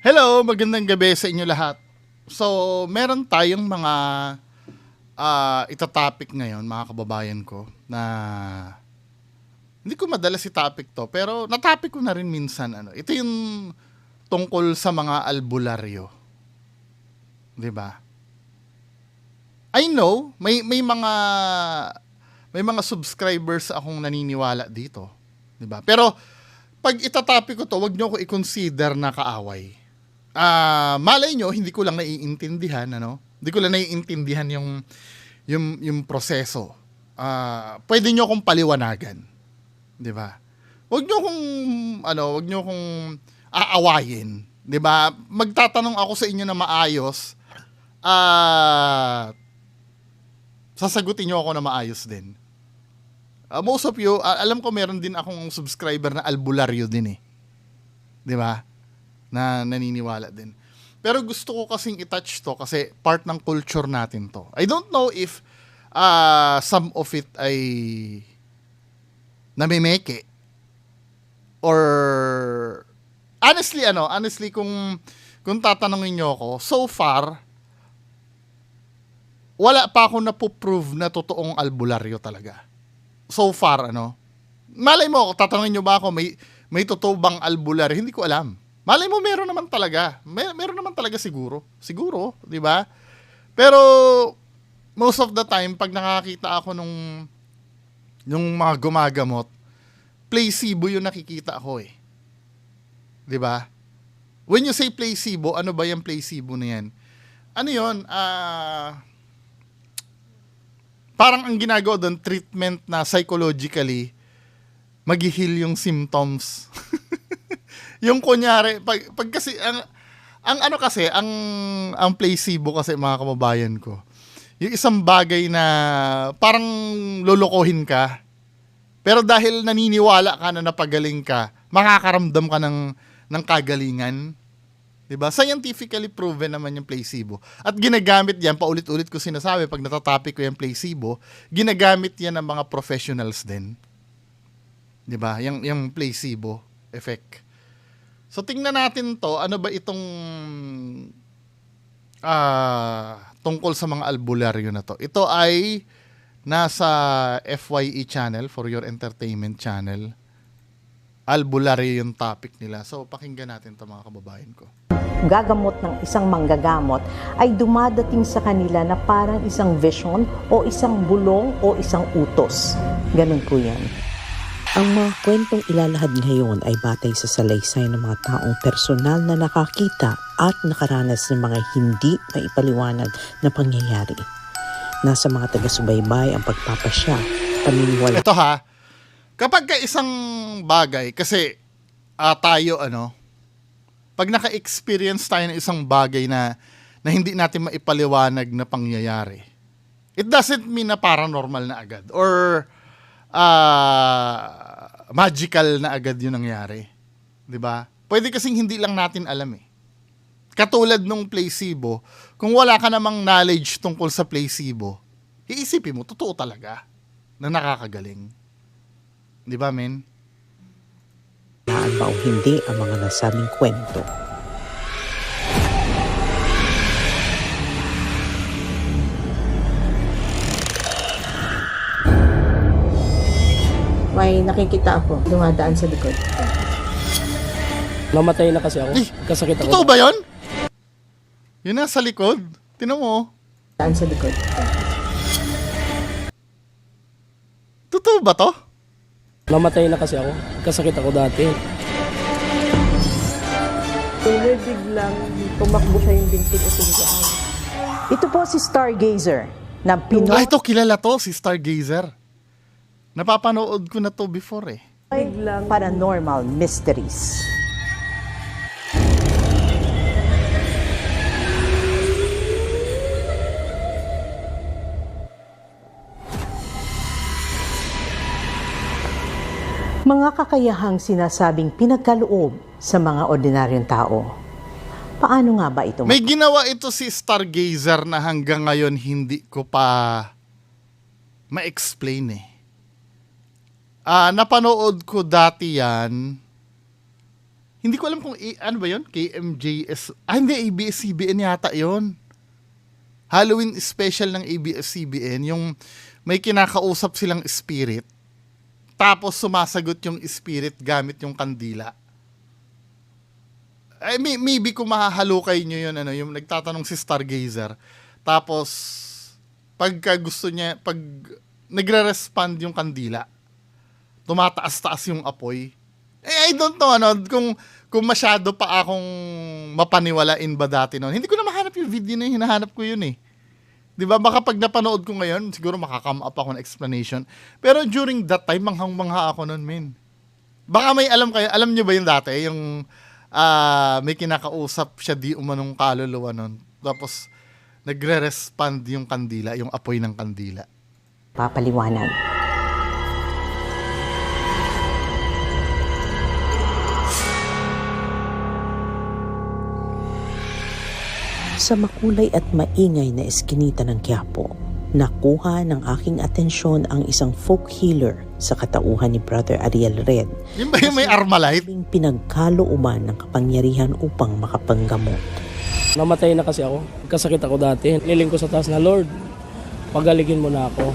Hello, magandang gabi sa inyo lahat. So, meron tayong mga itatopic ngayon, mga kababayan ko, na hindi ko madalas topic to, pero natopic ko na rin minsan. Ito yung tungkol sa mga albularyo. 'Di ba? I know, may mga subscribers akong naniniwala dito, 'di ba? Pero pag itatopic ko to, wag niyo ko i-consider na kaaway. Malay nyo, hindi ko lang naiintindihan, Hindi ko lang naiintindihan yung proseso. Pwede nyo akong paliwanagan, 'di ba? Wag nyo kong aawayin, 'di ba? Magtatanong ako sa inyo na maayos, sasagutin nyo ako na maayos din. Most of you, alam ko meron din akong subscriber na albularyo din 'di ba? Na naniniwala din. Pero gusto ko kasing i-touch to kasi part ng culture natin to. I don't know if some of it ay namimeke or honestly kung tatanungin niyo ako, so far wala pa ako napuprove na totoong albularyo talaga. So far, malay mo, tatanungin niyo ba ako, may totoo bang albularyo? Hindi ko alam. Malay mo, meron naman talaga. Meron naman talaga siguro. Siguro, di ba? Pero, most of the time, pag nakakita ako nung mga gumagamot, placebo yung nakikita ko Di ba? When you say placebo, ano ba yung placebo na yan? Ano yun? Parang ang ginagawa doon, treatment na psychologically, mag-heal yung symptoms. Yung kunyari, pag kasi, ang placebo kasi mga kababayan ko, yung isang bagay na parang lolokohin ka, pero dahil naniniwala ka na napagaling ka, makakaramdam ka ng kagalingan. Diba? Scientifically proven naman yung placebo. At ginagamit yan, paulit-ulit ko sinasabi, pag natatopic ko yung placebo, ginagamit yan ng mga professionals din. Diba? Yung placebo effect. So, tingnan natin to. Ano ba itong tungkol sa mga albularyo na to? Ito ay nasa FYE channel, for your entertainment channel. Albularyo yung topic nila. So, pakinggan natin to mga kababayan ko. Gagamot ng isang manggagamot ay dumadating sa kanila na parang isang vision o isang bulong o isang utos. Ganun po yan. Ang mga kwentong ilalahad ngayon ay batay sa salaysay ng mga taong personal na nakakita at nakaranas ng mga hindi maipaliwanag na pangyayari. Nasa mga taga-subaybay ang pagpapasya, paniniwala. Ito kapag ka isang bagay, kasi tayo pag naka-experience tayo ng isang bagay na hindi natin maipaliwanag na pangyayari, it doesn't mean na paranormal na agad or magical na agad yung nangyari. 'Di ba? Pwede kasing hindi lang natin alam Katulad nung placebo, kung wala ka namang knowledge tungkol sa placebo, iisipin mo, totoo talaga na nakakagaling. 'Di ba, men? Ba o hindi ang mga nasabing kwento. May nakikita ako, dumadaan sa likod. Namatay na kasi ako. Kasakit ako. Totoo ba yun? Yun nasa likod. Tinan mo. Daan sa likod. Totoo ba to? Namatay na kasi ako. Kasakit ako dati. Tuloy biglang tumakbo siya yung bintig at tunggaan. Ito po si Stargazer na Pinoy Ito kilala to, si Stargazer. Napapanood ko na to before Biglang Paranormal Mysteries. Mga kakayahang sinasabing pinagkaloob sa mga ordinaryong tao. Paano nga ba ito? May ginawa ito si Stargazer na hanggang ngayon hindi ko pa ma-explain napanood ko dati yan Hindi ko alam kung ano ba yun? KMJS. Hindi, ABS-CBN yata yun. Halloween special ng ABS-CBN, yung may kinakausap silang spirit, tapos sumasagot yung spirit gamit yung kandila. Ay, maybe kung mahahalukay nyo yun, yung nagtatanong si Stargazer, tapos pagka gusto niya, pag nagre-respond yung kandila, tumataas-taas yung apoy. I don't know, kung masyado pa akong mapaniwalain ba dati noon. Hindi ko na mahanap yung video na hinahanap ko yun eh. 'Di ba? Baka pag napanood ko ngayon, siguro makakam up ako ng explanation. Pero during that time, manghang-mangha ako noon, men. Baka may alam kayo, alam niyo ba yung dati, yung may kinakausap siya di umanong kaluluwa noon. Tapos nagre-respond yung kandila, yung apoy ng kandila. Papaliwanag. Sa makulay at maingay na eskinita ng Quiapo, nakuha ng aking atensyon ang isang folk healer sa katauhan ni Brother Ariel Red. Yung ba yung may Armalite? Yung pinagkalooban ng kapangyarihan upang makapanggamot. Namatay na kasi ako. Kasakit ako dati. Niling ko sa taas na, Lord, pagaligin mo na ako.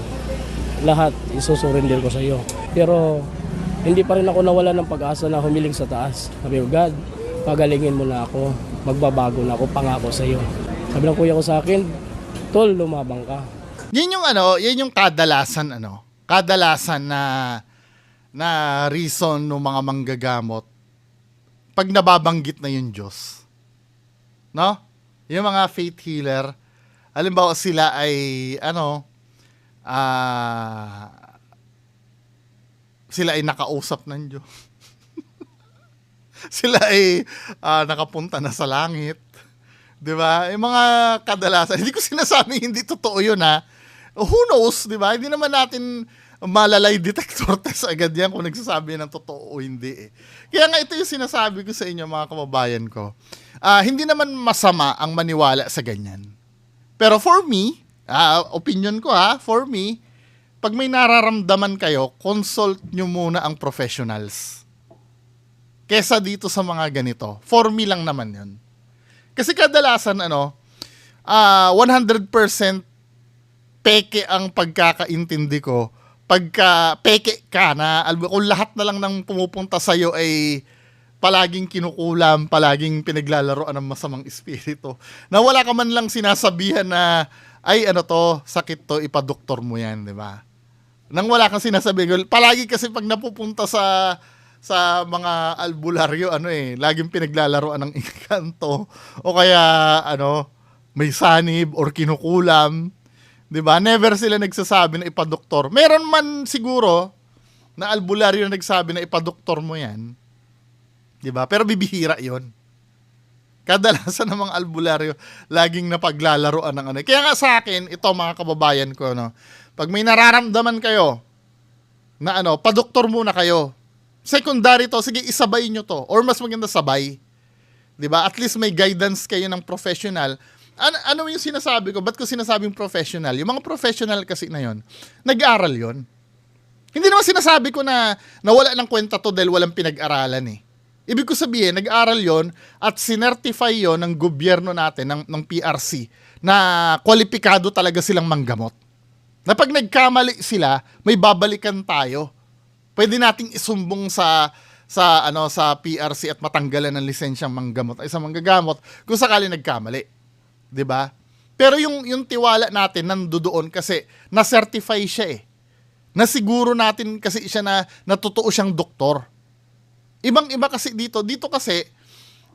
Lahat isusurrender ko sa iyo. Pero hindi pa rin ako nawala ng pag-asa na humiling sa taas. Sabi ko, God, pagalingin mo na ako. Magbabago na ako, pangako sa iyo. Sabi ng kuya ko sa akin, Tol, lumabang ka. Yan yung kadalasan na reason ng mga manggagamot pag nababanggit na yung Diyos. No? Yung mga faith healer, halimbawa sila ay sila ay nakausap ng Diyos. Sila ay nakapunta na sa langit. 'Di ba? Yung mga kadalasan, hindi ko sinasabing hindi totoo 'yun ha. Who knows, 'di ba? Hindi naman natin malalay detector test agad yan kung nagsasabi ng totoo o hindi eh. Kaya nga ito yung sinasabi ko sa inyo mga kababayan ko. Hindi naman masama ang maniwala sa ganyan. Pero for me, opinion ko for me, pag may nararamdaman kayo, consult nyo muna ang professionals. Kesa dito sa mga ganito. For me lang naman yun. Kasi kadalasan, 100% peke ang pagkakaintindi ko. Pagka peke ka na, kung lahat na lang ng pumupunta sa'yo ay palaging kinukulam, palaging pinaglalaroan ng masamang espiritu, na wala ka man lang sinasabihan na, ay sakit to, ipadoktor mo yan, di ba? Nang wala kang sinasabi, palagi kasi pag napupunta sa mga albularyo, laging pinaglalaroan ng inkanto, o kaya, may sanib, or kinukulam, 'di ba? Never sila nagsasabi na ipadoktor. Meron man siguro na albularyo na nagsabi na ipadoktor mo 'yan. 'Di ba? Pero bibihira 'yon. Kadalasan ng mga albularyo laging napaglalaroan ng Kaya nga sa akin, ito mga kababayan ko, pag may nararamdaman kayo na padoktor muna kayo. Secondary to, sige isabay nyo to, or mas maganda sabay. 'Di ba? At least may guidance kayo ng professional. Ano yung sinasabi ko? Ba't ko sinasabing professional? Yung mga professional kasi na yon, nag-aaral yon. Hindi naman sinasabi ko na wala ng kwenta to dahil walang pinag-aralan eh. Ibig ko sabihin, nag-aaral yon at sinertify yon ng gobyerno natin, ng PRC, na kwalipikado talaga silang manggamot. Na pag nagkamali sila, may babalikan tayo. Pwede nating isumbong sa PRC at matanggalan ng lisensyang manggamot ay sa manggagamot kung sakali nagkamali. 'Di ba? Pero yung tiwala natin nandoon kasi na-certify siya eh. Nasiguro natin kasi siya na totoo siyang doktor. Ibang-iba kasi dito kasi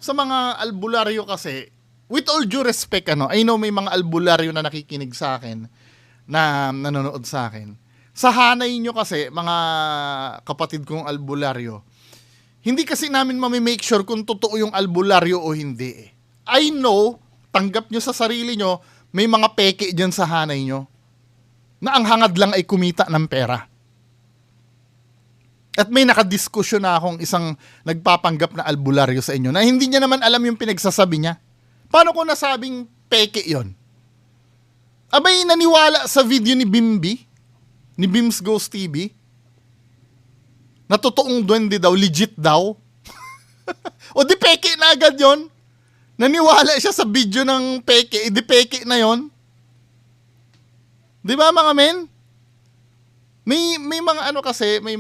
sa mga albularyo kasi, with all due respect, I know may mga albularyo na nakikinig sa akin, na nanonood sa akin. Sa hanay nyo kasi, mga kapatid kong albularyo, hindi kasi namin mamimake sure kung totoo yung albularyo o hindi eh. I know, tanggap nyo sa sarili nyo, may mga peke dyan sa hanay nyo, na ang hangad lang ay kumita ng pera. At may nakadiskusyon na akong isang nagpapanggap na albularyo sa inyo na hindi niya naman alam yung pinagsasabi niya. Paano ko nasabing peke yon? Abay, naniwala sa video ni Bimby, ni Bims Ghost TV, na totoong duwende daw, legit daw. O di peke na agad yon. Naniwala siya sa video ng peke, di peke na yon. Di ba mga men? May mga ano kasi, may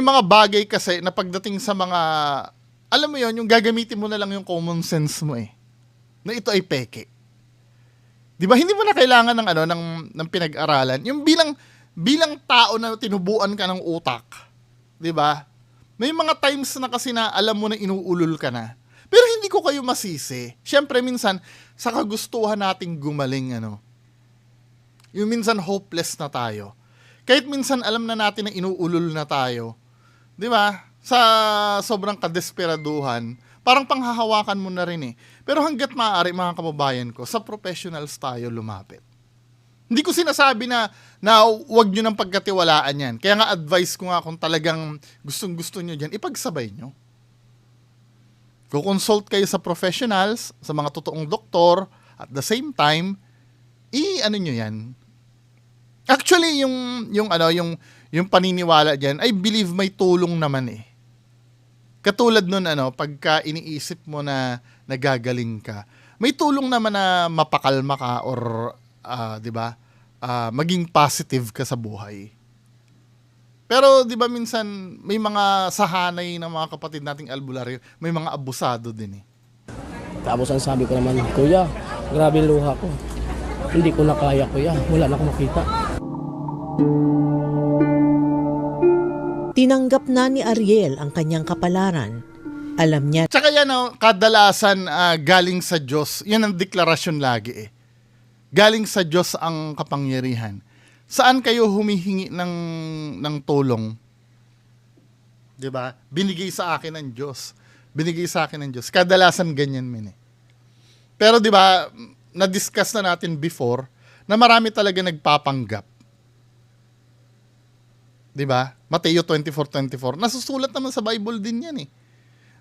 mga bagay kasi na pagdating sa mga, alam mo yon, yung gagamitin mo na lang yung common sense mo eh. Na ito ay peke. Di ba? Hindi mo na kailangan ng ng pinag-aralan. Yung bilang tao na tinubuan ka ng utak. Di ba? May mga times na kasi na alam mo na inuulol ka na. Pero hindi ko kayo masisi. Siyempre minsan sa kagustuhan nating gumaling yung minsan hopeless na tayo. Kahit minsan alam na natin na inuulol na tayo. Di ba? Sa sobrang kadesperaduhan, parang panghahawakan mo na rin eh. Pero hanggat maaari mga kababayan ko, sa professionals tayo lumapit. Hindi ko sinasabi na wag nyo ng pagkatiwalaan yan. Kaya nga advice ko nga kung talagang gustong-gusto nyo dyan, ipagsabay nyo. Go-consult kayo sa professionals, sa mga totoong doktor, at the same time, nyo yan. Actually, yung paniniwala dyan, I believe may tulong naman eh. Katulad nun, pagka iniisip mo na nagagaling ka, may tulong naman na mapakalma ka or, di ba, maging positive ka sa buhay. Pero, di ba, minsan, may mga sahanay ng mga kapatid nating albularyo, may mga abusado din eh. Tapos ang sabi ko naman, Kuya, grabe luha ko. Hindi ko na kaya, Kuya. Wala na akong makita. Tinanggap na ni Ariel ang kanyang kapalaran. Alam niya Tsaka yan, kadalasan galing sa Diyos. Yan ang deklarasyon lagi eh. Galing sa Diyos ang kapangyarihan. Saan kayo humihingi ng tulong? 'Di ba? Binigay sa akin ng Diyos. Binigay sa akin ng Diyos. Kadalasan ganyan men eh. Pero 'di ba, na-discuss na natin before na marami talaga nagpapanggap. 'Di ba? Mateo 24:24. Nasusulat naman sa Bible din 'yan eh.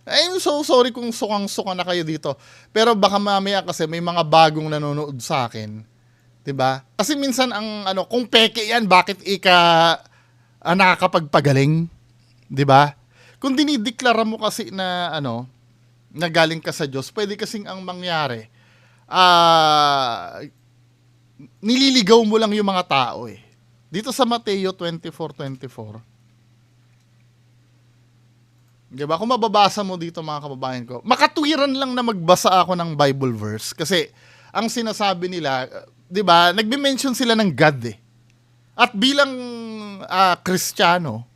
I'm so sorry kung sukang-suka na kayo dito. Pero baka mamaya kasi may mga bagong nanonood sa akin. 'Di ba? Kasi minsan ang kung peke 'yan, bakit nakakapagpagaling? 'Di ba? Kung dinideklara mo kasi na na galing ka sa Diyos, pwede kasing ang mangyari nililigaw mo lang yung mga tao eh. Dito sa Mateo 24:24. Diba? Kung mababasa mo dito mga kababayan ko, makatwiran lang na magbasa ako ng Bible verse. Kasi ang sinasabi nila, diba, nagme-mention sila ng God eh. At bilang Kristiyano,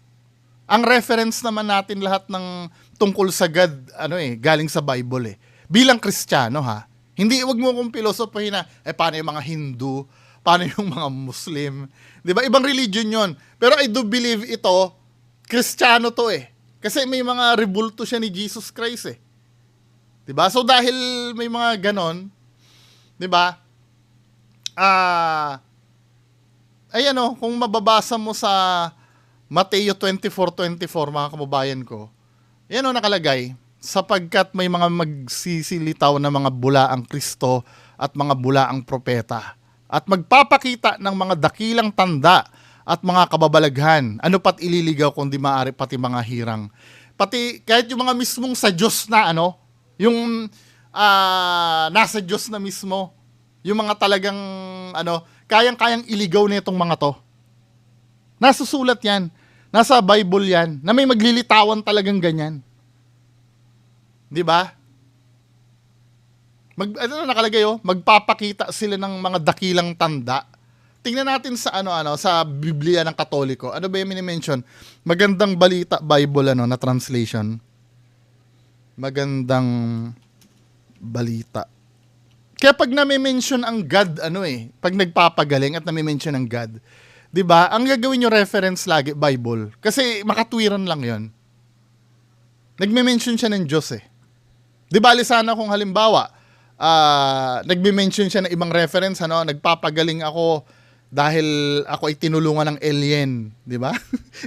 ang reference naman natin lahat ng tungkol sa God, galing sa Bible eh. Bilang Kristiyano ha. Hindi, wag mo kong pilosopahin na, paano yung mga Hindu, paano yung mga Muslim. Diba? Ibang religion yon. Pero I do believe ito, Kristiyano to eh. Kasi may mga rebulto siya ni Jesus Christ eh. 'Di ba? So dahil may mga ganon, 'di ba? Kung mababasa mo sa Mateo 24:24 mga kababayan ko, yan nakalagay, sapagkat may mga magsisilitaw na mga bulaang Kristo at mga bulaang propeta at magpapakita ng mga dakilang tanda at mga kababalaghan, ano pat ililigaw kundi maaari pati mga hirang. Pati kahit yung mga mismong sa Diyos na yung nasa Diyos na mismo, yung mga talagang kayang-kayang iligaw nitong mga to. Nasusulat yan, nasa Bible yan, na may maglilitawan talagang ganyan. 'Di ba? Nakalagay magpapakita sila ng mga dakilang tanda. Tingnan natin sa sa Biblia ng Katoliko. Ano ba yung mini-mention? Magandang Balita Bible na translation. Magandang Balita. Kaya pag nami-mention ang God, pag nagpapagaling at nami-mention ang God, 'di ba? Ang gagawin niyo reference lagi Bible kasi makatwiran lang 'yon. Nagme-mention siya ng Diyos eh. 'Di ba sana kung halimbawa, nagme-mention siya ng ibang reference, nagpapagaling ako dahil ako ay tinulungan ng alien, di ba?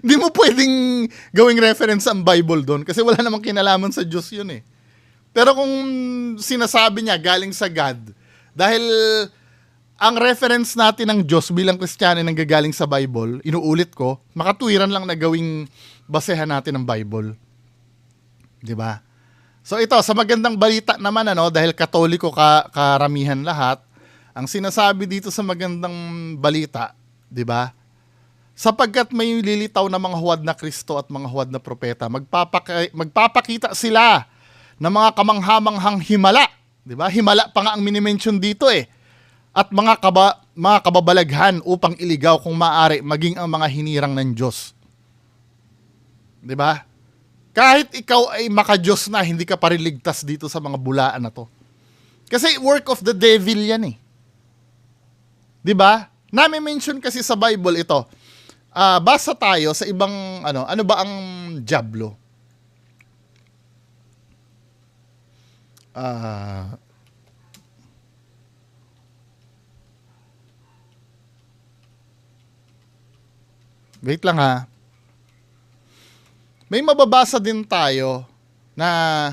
Hindi mo pwedeng gawing reference ang Bible doon kasi wala namang kinalaman sa Diyos yun eh. Pero kung sinasabi niya galing sa God, dahil ang reference natin ng Diyos bilang Kristiyano nang gagaling sa Bible, inuulit ko, makatwiran lang na gawing basehan natin ng Bible. 'Di ba? So ito, sa magandang balita naman, dahil Katoliko karamihan lahat, ang sinasabi dito sa magandang balita, 'di ba? Sapagkat may lilitaw na mga huwad na Kristo at mga huwad na propeta, magpapakita sila ng mga kamanghamanghang himala, 'di ba? Himala pa nga ang minimension dito eh. At mga kababalaghan upang iligaw kung maaari maging ang mga hinirang ng Diyos. 'Di ba? Kahit ikaw ay maka-Diyos na, hindi ka pa rin ligtas dito sa mga bulaan na to. Kasi work of the devil yan eh. 'Di ba? Nami-mention kasi sa Bible ito. Basa tayo sa ibang ano ba ang diablo? Wait lang ha. May mababasa din tayo na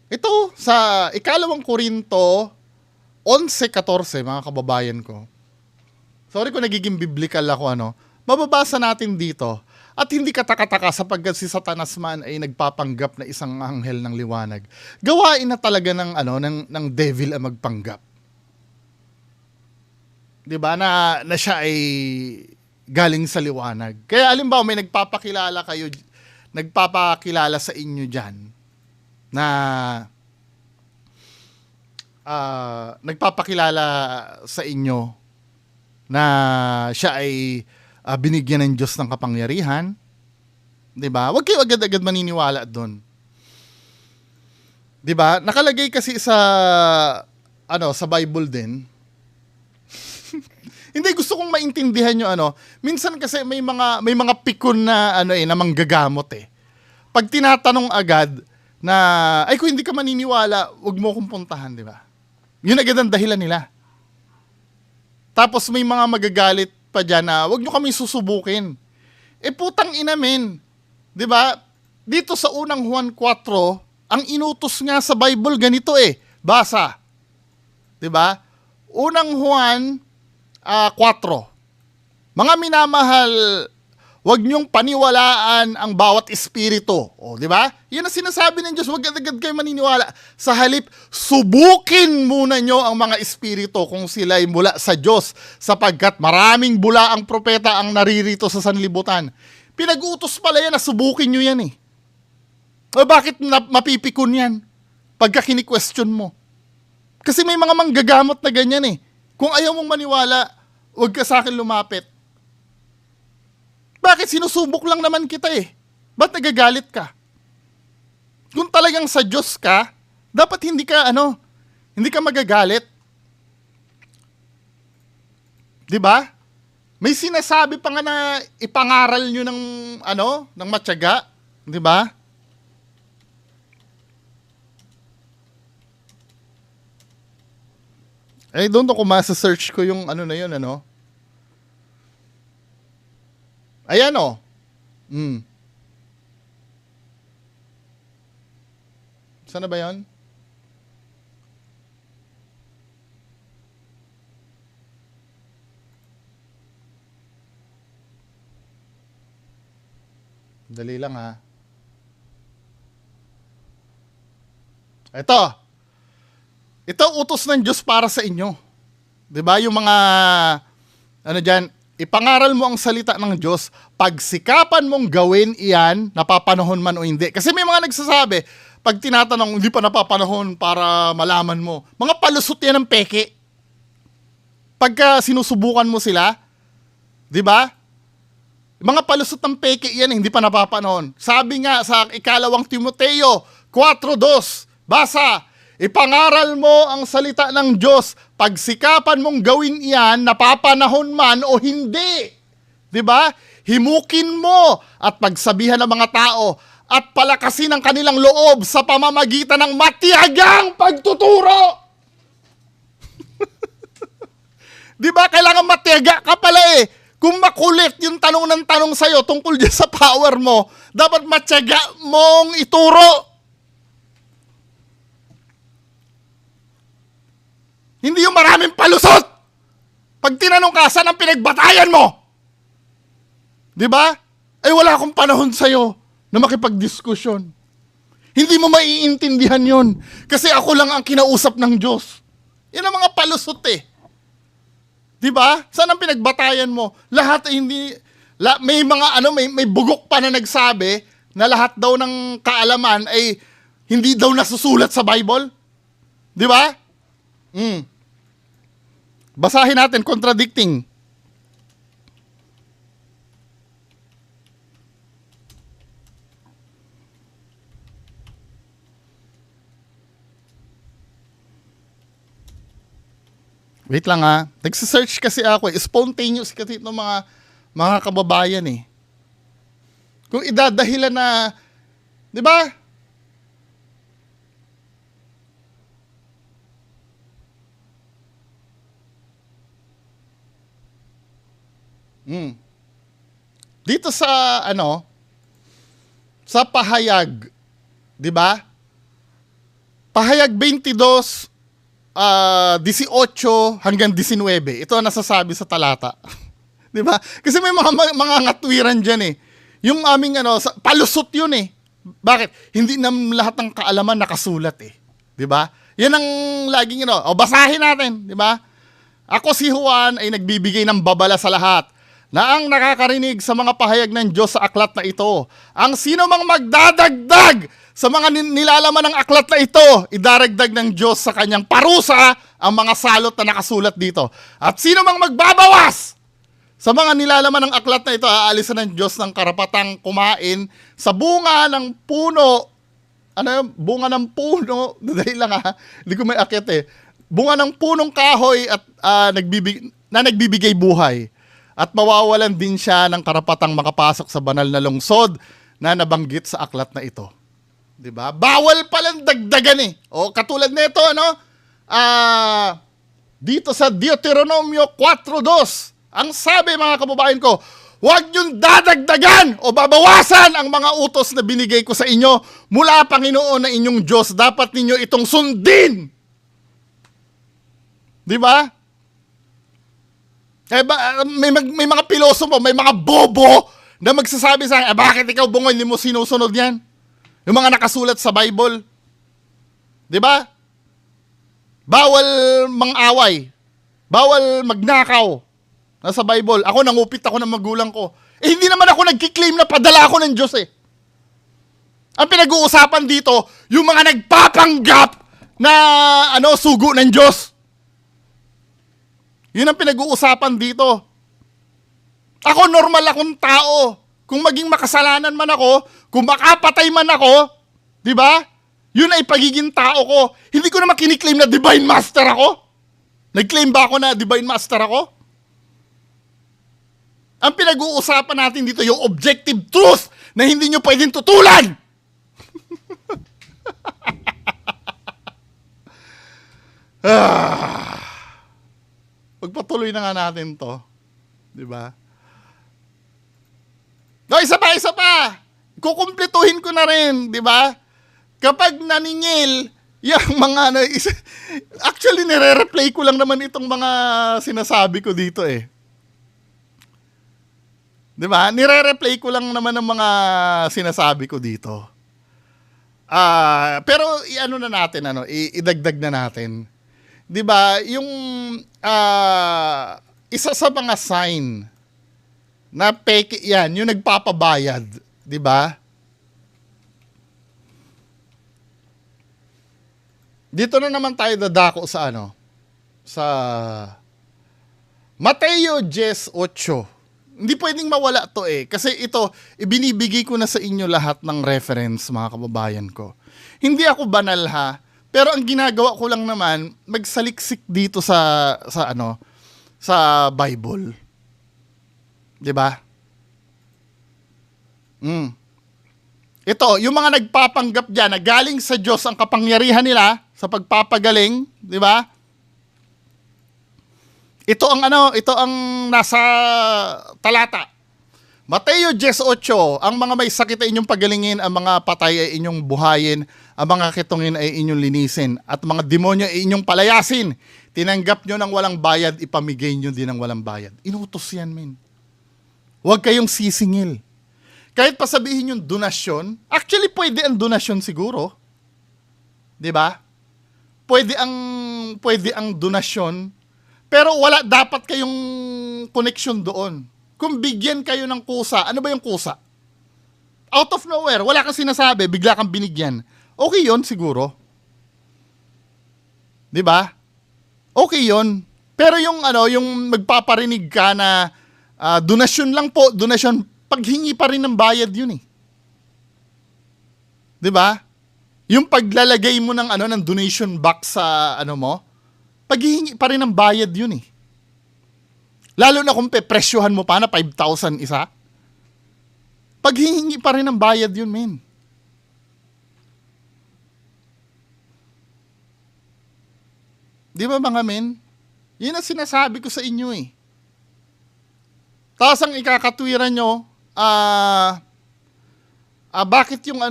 ito sa ikalawang Korinto 11:14, mga kababayan ko. Sorry kung nagiging biblical ako, mababasa natin dito. At hindi katakataka sapagkat si Satanas man ay nagpapanggap na isang anghel ng liwanag. Gawain na talaga ng devil ang magpanggap. 'Di ba na siya ay galing sa liwanag. Kaya alimbawa may nagpapakilala sa inyo diyan na nagpapakilala sa inyo na siya ay binigyan ng Diyos ng kapangyarihan, 'di ba? Huwag kayo agad-agad maniniwala doon. 'Di ba? Nakalagay kasi sa sa Bible din. Hindi, gusto kong maintindihan nyo minsan kasi may mga pikon na na manggagamot eh. Pag tinatanong agad na ay kung hindi ka maniniwala, wag mo akong puntahan, 'di ba? Yun agad ang dahilan nila. Tapos may mga magagalit pa dyan na wag nyo kami susubukin. Putang ina men. 'Di ba? Dito sa unang Juan 4, ang inutos nga sa Bible ganito eh. Basa. 'Di ba? Unang Juan 4. Mga minamahal, wag niyong paniwalaan ang bawat espiritu. O, di ba? Yan ang sinasabi ng Diyos, wag agad kayo maniniwala. Sa halip, subukin muna niyo ang mga espiritu kung sila'y mula sa Diyos, sapagkat maraming bula ang propeta ang naririto sa sanlibutan. Pinag-utos pala yan na subukin niyo yan eh. O bakit mapipikon yan? Pagka kini-question mo. Kasi may mga manggagamot na ganyan eh. Kung ayaw mong maniwala, huwag ka sa akin lumapit. Bakit? Sinusubok lang naman kita eh. Ba't nagagalit ka? Kung talagang sa Diyos ka, dapat hindi ka magagalit. 'Di ba? May sinasabi pa nga na ipangaral nyo ng matyaga. 'Di ba? I don't know kung masa-search ko yung na yun, Ayan o. Saan na ba yun? Dali lang ha. Ito utos ng Diyos para sa inyo. 'Di ba? Yung mga diyan, ipangaral mo ang salita ng Diyos, pagsikapan mong gawin iyan, napapanahon man o hindi. Kasi may mga nagsasabi, pag tinatanong, hindi pa napapanahon para malaman mo. Mga palusot yan ng peke. Pagka sinusubukan mo sila, 'di ba? Mga palusot ng peke yan, hindi pa napapanahon. Sabi nga sa ikalawang Timoteo 4:2, basa, ipangaral mo ang salita ng Diyos, pagsikapan mong gawin iyan, napapanahon man o hindi. 'Di ba? Himukin mo at pagsabihan ng mga tao at palakasin ang kanilang loob sa pamamagitan ng matiyagang pagtuturo. 'Di ba? Kailangan matiyaga ka pala eh. Kung makulit yung tanong ng tanong sa'yo tungkol dyan sa power mo, dapat matiyaga mong ituro. Hindi yung maraming palusot. Pag tinanong ka, saan ang pinagbatayan mo? 'Di ba? Ay wala akong panahon sa'yo na makipagdiskusyon. Hindi mo maiintindihan yon kasi ako lang ang kinausap ng Diyos. Yan ang mga palusot eh. Di ba? Saan ang pinagbatayan mo? Lahat ay hindi, may mga may bugok pa na nagsabi na lahat daw ng kaalaman ay hindi daw nasusulat sa Bible. Di ba? Basahin natin, contradicting. Wait lang ha. Nagsisearch kasi ako eh. Spontaneous kasi ng mga kababayan eh. Kung idadahilan na, di ba? Dito sa sa pahayag, di ba? Pahayag 22 18 hanggang 19. Ito ang nasasabi sa talata. 'Di ba? Kasi may mga ngatwiran diyan eh. Yung aming palusot 'yun eh. Bakit? Hindi na lahat ng kaalaman nakasulat eh. 'Di ba? Yan ang laging basahin natin, 'di ba? Ako si Juan ay nagbibigay ng babala sa lahat na ang nakakarinig sa mga pahayag ng Diyos sa aklat na ito. Ang sino mang magdadagdag sa mga nilalaman ng aklat na ito, idaragdag ng Diyos sa kanyang parusa ang mga salot na nakasulat dito. At sino mang magbabawas sa mga nilalaman ng aklat na ito, aalisan ng Diyos ng karapatang kumain sa bunga ng puno. Bunga ng puno, dahil lang hindi ko may akit eh. Bunga ng punong kahoy at nagbibigay buhay. At mawawalan din siya ng karapatang makapasok sa banal na lungsod na nabanggit sa aklat na ito. 'Di ba? Bawal palang dagdagan eh. O katulad nito dito sa Deuteronomio 4:2. Ang sabi mga kababayan ko, huwag niyong dadagdagan o babawasan ang mga utos na binigay ko sa inyo mula Panginoon na inyong Diyos. Dapat ninyo itong sundin. 'Di ba? May mga pilosopo, may mga bobo na magsasabi sa akin, bakit ikaw bungo, hindi mo sinusunod yan? Yung mga nakasulat sa Bible. Di ba? Bawal mang-away. Bawal magnakaw. Nasa Bible. Ako, nangupit ako ng magulang ko. Hindi naman ako nagkiklaim na padala ako ng Diyos eh. Ang pinag-uusapan dito, yung mga nagpapanggap na sugo ng Diyos. Yun ang pinag-uusapan dito. Ako, normal akong tao. Kung maging makasalanan man ako, kung makapatay man ako, di ba? Yun ay pagiging tao ko. Hindi ko naman kiniklaim na Divine Master ako. Nag-claim ba ako na Divine Master ako? Ang pinag-uusapan natin dito, yung objective truth na hindi nyo pwedeng tutulan. Pagpatuloy na nga natin to. Di ba? No, isa pa. Kukumpletuhin ko na rin, di ba? Kapag naningil, yung mga actually nire-replay ko lang naman itong mga sinasabi ko dito eh. Di ba? Nire-replay ko lang naman ang mga sinasabi ko dito. Pero na natin, idagdag na natin. 'Di ba, yung isa sa mga sign na peke yan, yung nagpapabayad, 'di ba? Dito na naman tayo dadako sa sa Mateo 10:8. Hindi pwedeng mawala to eh, kasi ito ibinibigay ko na sa inyo lahat ng reference mga kababayan ko. Hindi ako banal ha. Pero ang ginagawa ko lang naman, magsaliksik dito sa Bible. 'Di ba? Ito, yung mga nagpapanggap diyan na galing sa Diyos ang kapangyarihan nila sa pagpapagaling, 'di ba? Ito ang nasa talata. Mateo 10:8, ang mga may sakit ay inyong pagalingin, ang mga patay ay inyong buhayin, ang mga kitungin ay inyong linisin, at mga demonyo ay inyong palayasin. Tinanggap nyo ng walang bayad, ipamigay nyo din ng walang bayad. Inutos yan, men. Huwag kayong sisingil. Kahit pa sabihin yung donasyon, actually pwede ang donasyon siguro. 'Di ba? Pwede ang donasyon, pero wala dapat kayong connection doon. Kung bigyan kayo ng kusa, ano ba yung kusa? Out of nowhere, wala kang sinasabi, bigla kang binigyan. Okay 'yon siguro. 'Di ba? Okay 'yon. Pero yung yung magpaparinig ka na donasyon lang po, donasyon, paghingi pa rin ng bayad 'yun eh. 'Di ba? Yung paglalagay mo ng ng donation box sa mo, paghihingi pa rin ng bayad 'yun eh. Lalo na kung pepresyohan mo pa na 5,000 isa. Paghihingi pa rin ng bayad 'yun, men. Di ba mga men? Yun ang sinasabi ko sa inyo eh. Tapos ang ikakatwiran nyo, bakit yung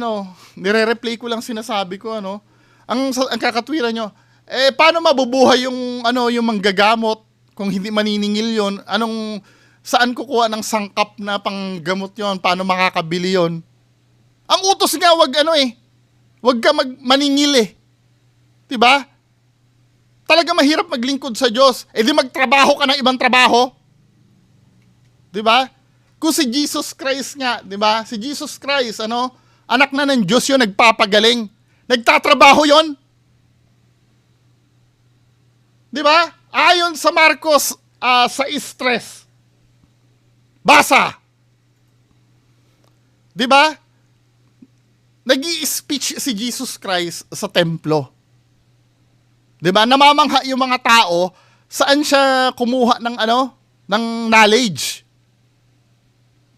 nire-replay ko lang sinasabi ko, ang kakatwiran nyo, paano mabubuhay yung, yung manggagamot kung hindi maniningil yon? Saan kukuha ng sangkap na panggamot yon? Paano makakabili yon? Ang utos nga, wag wag ka maningil eh. Diba? Talaga mahirap maglingkod sa Diyos. Di magtrabaho ka ng ibang trabaho. 'Di ba? Kung si Jesus Christ nga, 'di ba? Si Jesus Christ, anak na ng Diyos 'yon, nagpapagaling. Nagtatrabaho 'yon. 'Di ba? Ayon sa Marcos sa stress. Basa. 'Di ba? Nag-i-speech si Jesus Christ sa templo. 'Di ba? Namamangha yung mga tao, saan siya kumuha ng ng knowledge.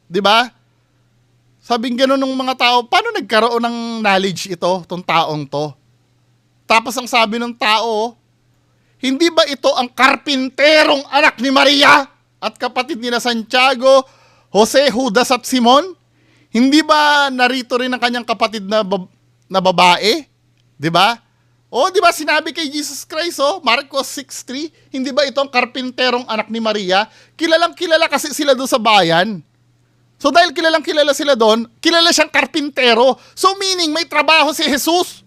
'Di ba? Sabing gano'n ng mga tao, paano nagkaroon ng knowledge ito, tong taong to? Tapos ang sabi ng tao, hindi ba ito ang karpinterong anak ni Maria at kapatid ni na Santiago, Jose, Judas at Simon? Hindi ba narito rin ang kanyang kapatid na babae? 'Di ba? Di ba sinabi kay Jesus Christ, Marcos 6:3, hindi ba ito ang karpinterong anak ni Maria? Kilalang kilala kasi sila doon sa bayan. So dahil kilalang kilala sila doon, kilala siyang karpintero. So meaning may trabaho si Jesus.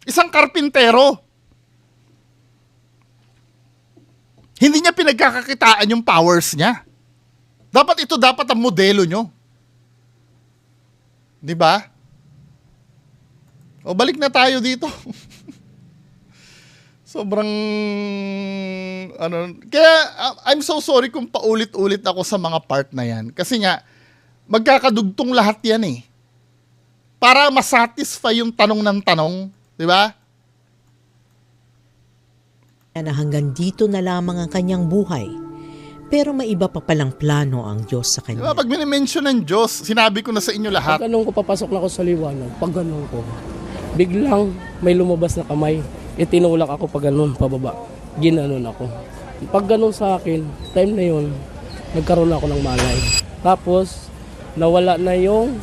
Isang karpintero. Hindi niya pinagkakakitaan yung powers niya. Dapat ang modelo nyo. 'Di ba? Balik na tayo dito. Sobrang kaya I'm so sorry kung paulit-ulit ako sa mga part na yan. Kasi nga, magkakadugtong lahat yan eh. Para masatisfy yung tanong ng tanong. Di ba? Na hanggang dito na lamang ang kanyang buhay. Pero may iba pa palang plano ang Diyos sa Di ba? kanya. Pag minimension ng Diyos, sinabi ko na sa inyo lahat. Pag ganun ko, papasok na ako sa liwanag. Pag ganun ko, biglang may lumabas na kamay. Itinulak ako pag ganun, pababa. Ginanon ako. Pag ganun sa akin, time na yun, nagkaroon ako ng malay. Tapos, nawala na yung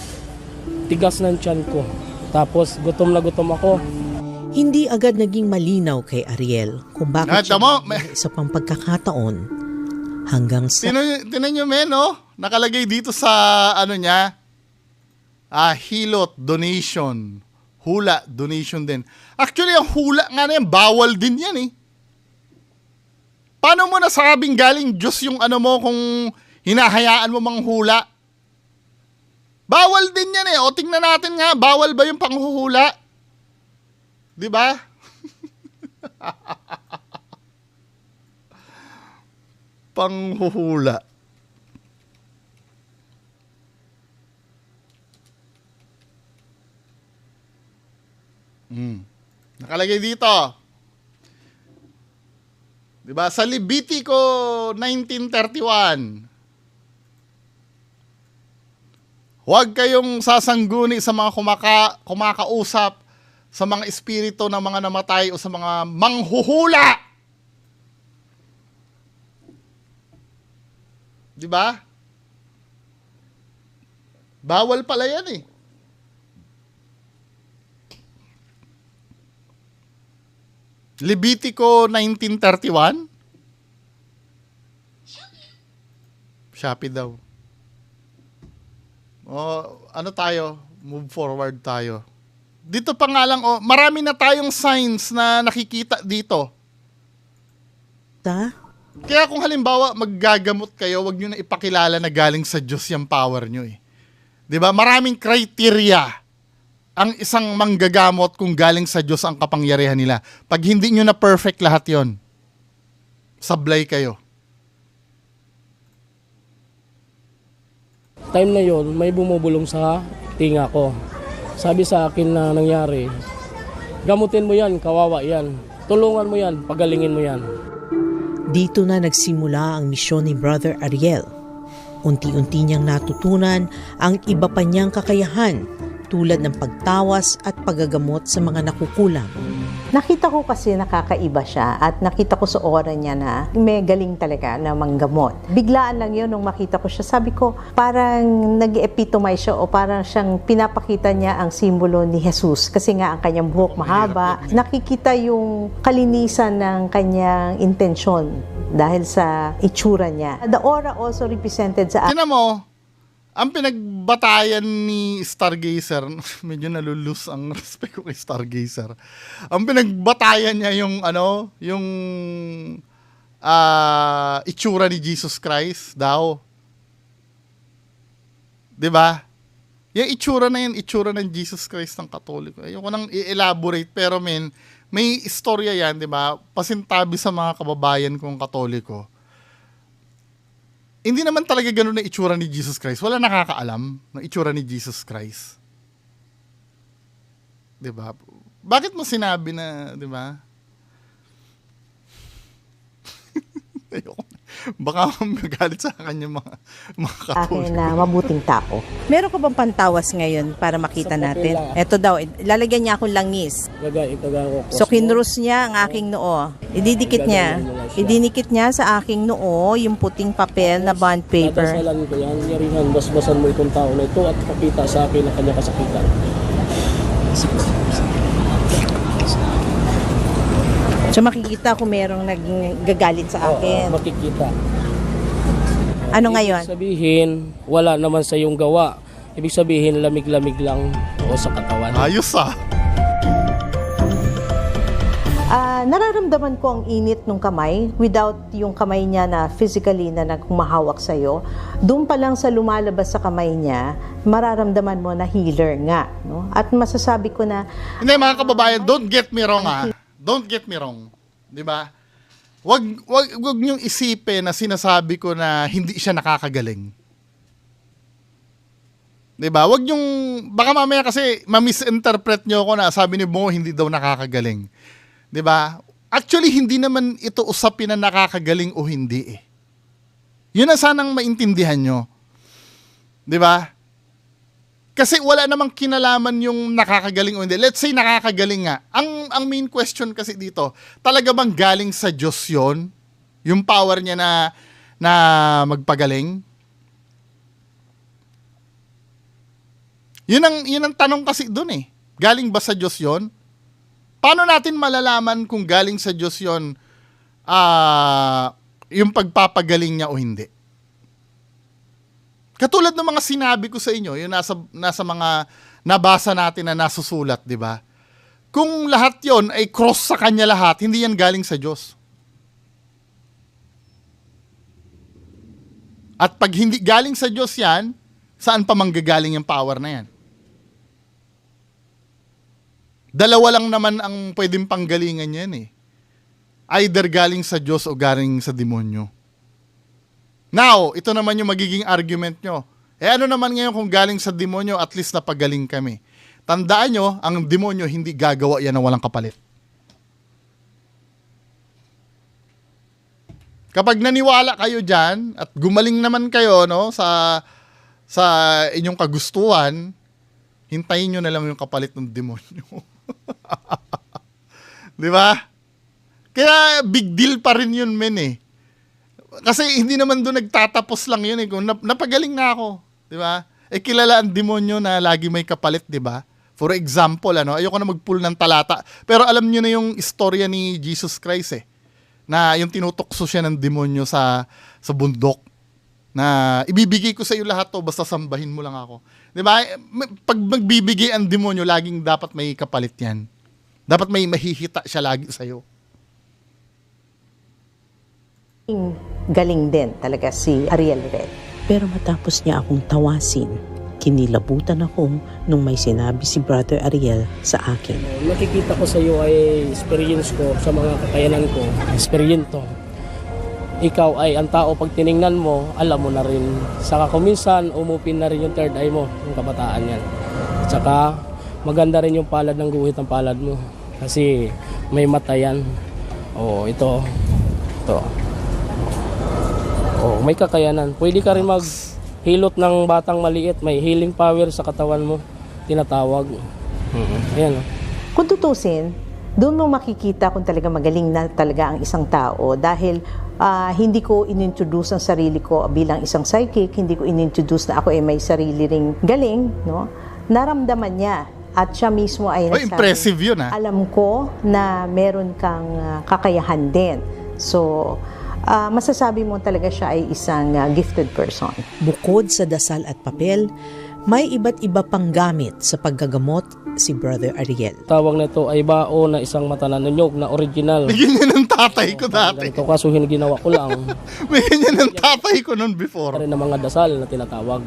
tigas ng tiyan ko. Tapos, gutom na gutom ako. Hindi agad naging malinaw kay Ariel kung bakit siya may isa pang pagkakataon hanggang sa... Tinan nyo, men, nakalagay dito sa, niya, hilot, donation. Hula, donation din. Actually, ang hula nga na yan, bawal din yan eh. Paano mo nasabing galing Diyos yung mo kung hinahayaan mo mang hula? Bawal din yan eh. O tingnan natin nga, bawal ba yung panghuhula? Di ba? Panghuhula. Nakalagay dito. 'Di ba? Sa Levitico 19:31. Huwag kayong sasangguni sa mga kumakausap sa mga espiritu ng mga namatay o sa mga manghuhula. 'Di ba? Bawal pala 'yan eh. Levitico 19:31. Shopee daw. ano tayo? Move forward tayo. Dito pa nga lang, marami na tayong signs na nakikita dito. Sa Kaya kung halimbawa maggagamot kayo, wag nyo na ipakilala na galing sa Diyos yung power nyo eh. 'Di ba? Maraming criteria ang isang manggagamot kung galing sa Diyos ang kapangyarihan nila. Pag hindi nyo na perfect lahat yon, sablay kayo. Time na yon, may bumubulong sa tinga ko. Sabi sa akin na nangyari, gamutin mo yan, kawawa yan. Tulungan mo yan, pagalingin mo yan. Dito na nagsimula ang misyon ni Brother Ariel. Unti-unti niyang natutunan ang iba pa niyang kakayahan tulad ng pagtawas at paggagamot sa mga nakukulang. Nakita ko kasi nakakaiba siya at nakita ko sa aura niya na may galing talaga na manggamot. Biglaan lang yun nung makita ko siya. Sabi ko, parang nag-epitomize siya o parang siyang pinapakita niya ang simbolo ni Jesus. Kasi nga ang kanyang buhok mahaba. Nakikita yung kalinisan ng kanyang intensyon dahil sa itsura niya. The aura also represented sa Tingnan mo, ang pinagbatayan ni Stargazer, medyo nalulus ang respect ko kay Stargazer. Ang pinagbatayan niya yung itsura ni Jesus Christ daw. 'Di ba? Yung itsura na yan, itsura ng Jesus Christ ng Katoliko. Ayoko nang i-elaborate pero may istorya yan, 'di ba? Pasintabi sa mga kababayan kong Katoliko. Hindi naman talaga ganun na itsura ni Jesus Christ. Wala nakakaalam ng itsura ni Jesus Christ. 'Di ba? Bakit mo sinabi na, 'di ba? Baka magalit sa akin yung mga akin Katoliko. na mabuting tao. Meron ka bang pantawas ngayon para makita Sa natin? papel lang. Ito daw, lalagyan niya akong langis. Ikagawa ko. So kinrus niya ang aking noo. Ididikit niya. Idinikit niya sa aking noo yung puting papel na bond paper. Dadasalan ko yan, yarihan, basbasan mo itong tao na ito at pakita sa akin ang kanya kasakitan. So makikita kung merong naggagalit sa akin. Makikita. Ano ngayon? Ibig sabihin, wala naman sa iyong gawa. Ibig sabihin, lamig-lamig lang o sa katawan. Ayos ah. Nararamdaman ko ang init ng kamay without yung kamay niya na physically na nagmahawak sa'yo. Doon pa lang sa lumalabas sa kamay niya, mararamdaman mo na healer nga. No? At masasabi ko na Hindi mga kababayan, don't get me wrong ah. Don't get me wrong. 'Di ba? Wag niyong isipin na sinasabi ko na hindi siya nakakagaling. 'Di ba? Wag niyong baka mamaya kasi ma-misinterpret niyo ako na sabi ni Mo hindi daw nakakagaling. 'Di ba? Actually hindi naman ito usapin na nakakagaling o hindi eh. 'Yun ang sanang maintindihan niyo. 'Di ba? Kasi wala namang kinalaman yung nakakagaling o hindi. Let's say nakakagaling nga. Ang main question kasi dito, talaga bang galing sa Diyos yun? Yung power niya na magpagaling? Yun ang tanong kasi doon eh. Galing ba sa Diyos yun? Paano natin malalaman kung galing sa Diyos yun yung pagpapagaling niya o hindi? Katulad ng mga sinabi ko sa inyo, yung nasa mga nabasa natin na nasusulat, di ba? Kung lahat yon ay cross sa kanya lahat, hindi yan galing sa Diyos. At pag hindi galing sa Diyos yan, saan pa manggagaling yung power na yan? Dalawa lang naman ang pwedeng panggalingan yan eh. Either galing sa Diyos o galing sa demonyo. Now, ito naman yung magiging argument nyo. Ano naman ngayon kung galing sa demonyo, at least napagaling kami. Tandaan nyo, ang demonyo hindi gagawa yan na walang kapalit. Kapag naniwala kayo dyan, at gumaling naman kayo no, sa inyong kagustuhan, hintayin nyo na lang yung kapalit ng demonyo. Di ba? Kaya big deal pa rin yun, men eh. Kasi hindi naman doon nagtatapos lang yun eh. Kung napagaling na ako, di ba? Kilala ang demonyo na lagi may kapalit, di ba? For example, ayoko na mag-pull ng talata. Pero alam niyo na yung istorya ni Jesus Christ eh. Na yung tinutokso siya ng demonyo sa bundok. na ibibigay ko sa iyo lahat to basta sambahin mo lang ako. 'Di ba? Pag magbibigay ang demonyo, laging dapat may kapalit 'yan. Dapat may mahihita siya lagi sa iyo. Galing din talaga si Ariel Red. Pero matapos niya akong tawasin, kinilabutan ako nung may sinabi si Brother Ariel sa akin. Nakikita ko sa iyo ay experience ko sa mga kakayanan ko. Eksperyento. Ikaw ay ang tao pag tiningnan mo, alam mo na rin. Saka kuminsan, umupin na rin yung third eye mo, yung kabataan yan. Saka maganda rin yung palad ng guhit ng palad mo. Kasi may mata yan. Oh, ito. Oh, may kakayanan. Pwede ka rin maghilot ng batang maliit. May healing power sa katawan mo. Tinatawag. Ayan. Kung tutusin, doon mo makikita kung talaga magaling na talaga ang isang tao dahil hindi ko inintroduce ang sarili ko bilang isang psychic, hindi ko inintroduce na ako ay may sarili ring galing, no? Naramdaman niya at siya mismo ay Oh, impressive yun, ha? alam ko na meron kang kakayahan din. So, masasabi mo talaga siya ay isang gifted person. Bukod sa dasal at papel, may iba't iba pang gamit sa paggagamot si Brother Ariel. Tawag na ito ay bao na isang mata na nanyog na original. May ganyan ng tatay ko dati. Ito kaso ginawa ko lang. May ganyan ng tatay ko noon before. Rin ng mga dasal na tinatawag.